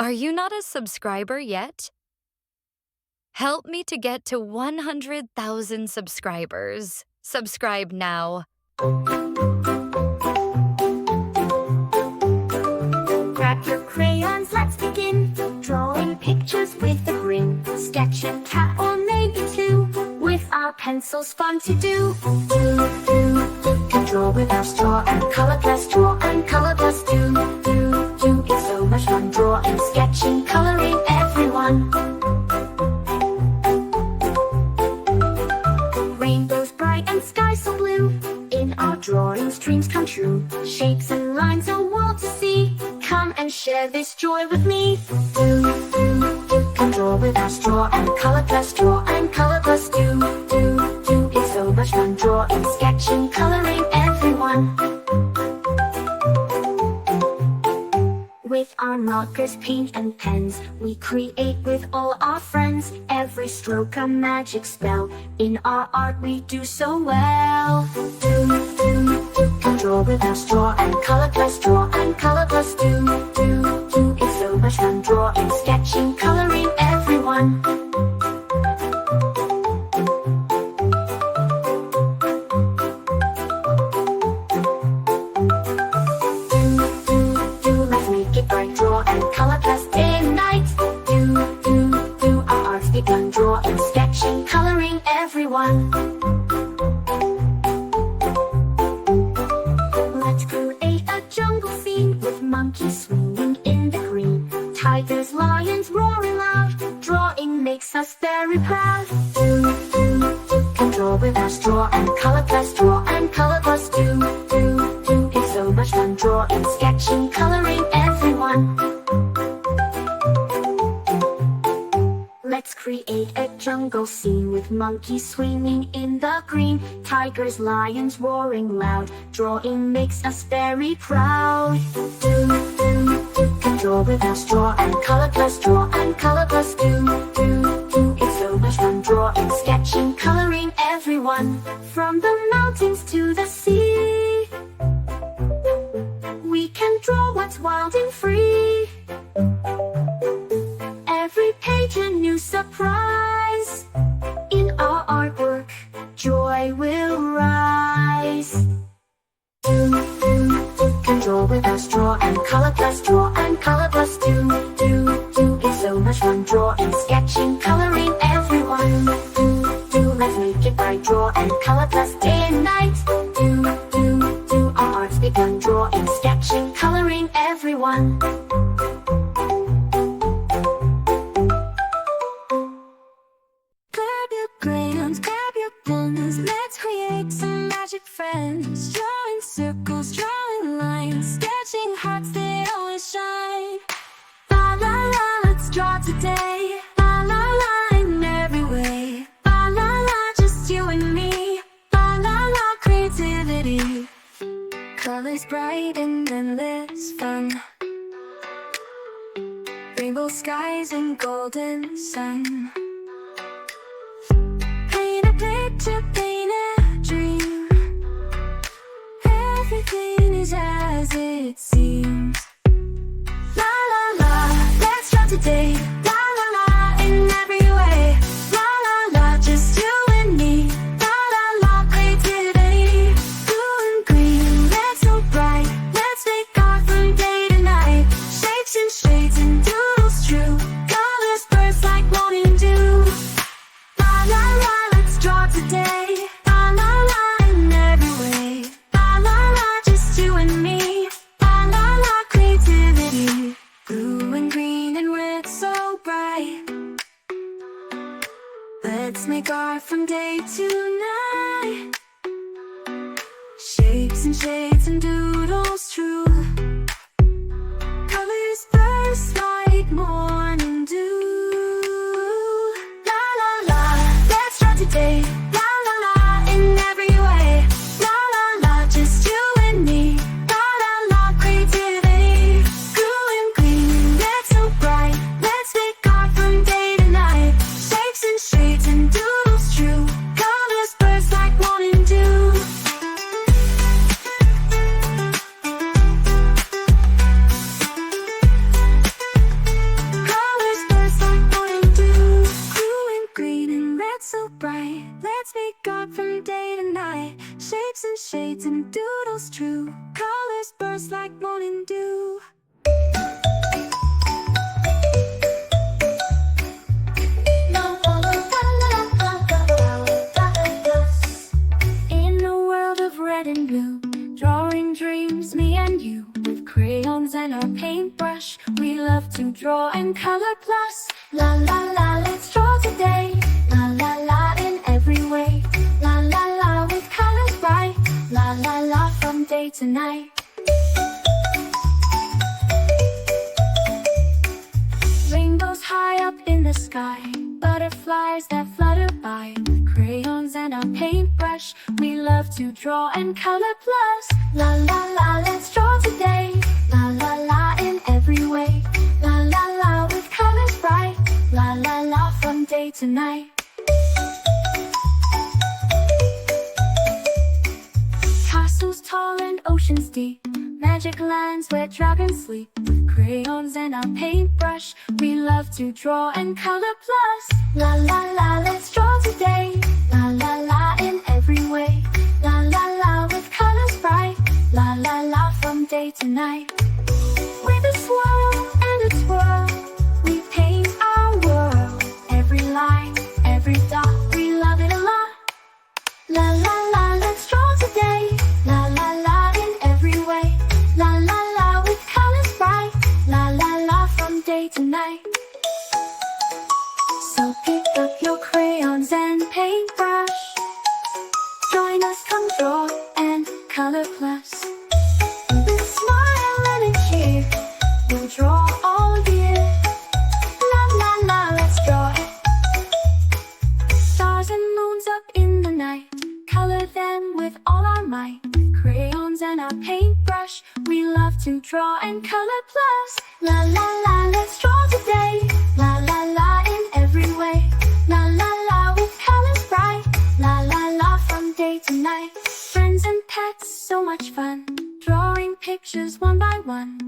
Are you not a subscriber yet? Help me to get to 100,000 subscribers. Subscribe now. Grab your crayons, let's begin. Drawing pictures with a grin. Sketch a cat or maybe two. With our pencils, fun to do. Can draw with our straw and color plus draw and color plus do. It's so much fun drawing, sketching, coloring, everyone. Rainbows bright and skies so blue. In our drawings, dreams come true. Shapes and lines, a world to see. Come and share this joy with me. Can draw with our straw and color plus draw and color plus do. It's so much fun drawing, sketching, coloring, everyone. With our markers, paint and pens, we create with all our friends. Every stroke a magic spell. In our art we do so well. Can draw with our straw and color plus draw and color plus do. It's so much fun drawing, sketching, coloring, everyone. Let's make it bright, draw and color plus day and night. Our art's begun, drawing, sketching, coloring, everyone. Let's create a jungle scene with monkeys swinging in the green. Tigers, lions roaring loud. Drawing makes us very proud. Can draw with our straw and color plus draw and color plus do. It's so much fun drawing, sketching, coloring, everyone. Let's create a jungle scene with monkeys swinging in the green. Tigers, lions roaring loud. Drawing makes us very proud. Can draw with our straw and color plus draw and color plus do. It's so much fun drawing, sketching, coloring, everyone. From the mountains to the sea, we can draw what's wild and free. Every page a new surprise. In our artwork, joy will rise. Can draw with our straw and color plus draw and color plus do. It's so much fun drawing, sketching, coloring, everyone. Let's make it bright, draw and color plus day and night. Our art's begun, drawing, sketching, coloring, everyone. Grab your crayons, grab your pens. Let's create some magic friends. Drawing circles, drawing lines, sketching hearts that always shine. La la la, let's draw today. La la la, in every way. La la la, just you and me. La la la, creativity. Colors bright and endless fun. Rainbow skies and golden sun. Paint a picture, paint a dream. Everything is as it seems. La la la, let's draw today. La la la, in every way. La la la, just you and me. La la la, creativity. Blue and green, let's so bright. Let's make art from day to night. Shapes and shades and doodles true. Colors burst like morning dew. La la la, let's draw today. La la la, in every way. La la la, just you and me. La la la, creativity. Blue and green and red so bright. Let's make art from day to night. Shapes and shades and doodles true. Colors burst like morning dew. La la la, let's draw today. La la la, in every way. La la la, just you and me. La la la, creativity. Blue and green, red so bright. Let's make art from day to night. Shapes and shades and doodles true. Colors burst like morning dew. beads and doodles true. Colors burst like morning dew. In a world of red and blue, drawing dreams, me and you. With crayons and our paintbrush, we love to draw and color plus. La la la, let's draw today. La la la, in every way. La la la, with colors bright. La la la, from day to night. Rainbows high up in the sky, butterflies that flutter by. With crayons and our paintbrush, we love to draw and color plus. La la la, let's draw today. La la la, in every way. La la la, with colors bright. La la la, from day to night. Castles tall and oceans deep, magic lands where dragons sleep. With crayons and our paintbrush, we love to draw and color plus. La la la, let's draw today. La la la, in every way. La la la, with colors bright. La la la, from day to night. With a swirl and a twirl, we paint our world. Every line, every dot, we love it a lot. La la la, let's draw today. La la la, in every way. La la la, with colors bright. La la la, from day to night. So pick up your crayons and paintbrush. Join us, come draw and color plus. With a smile and a cheer, we'll draw all year. La la la, let's draw it. Stars and moons up in the night, color them with all our might. Crayons and our paintbrush, we love to draw and color plus. La la la, let's draw today. La la la, in every way. La la la, with colors bright. La la la, from day to night. Friends and pets, so much fun, drawing pictures one by one.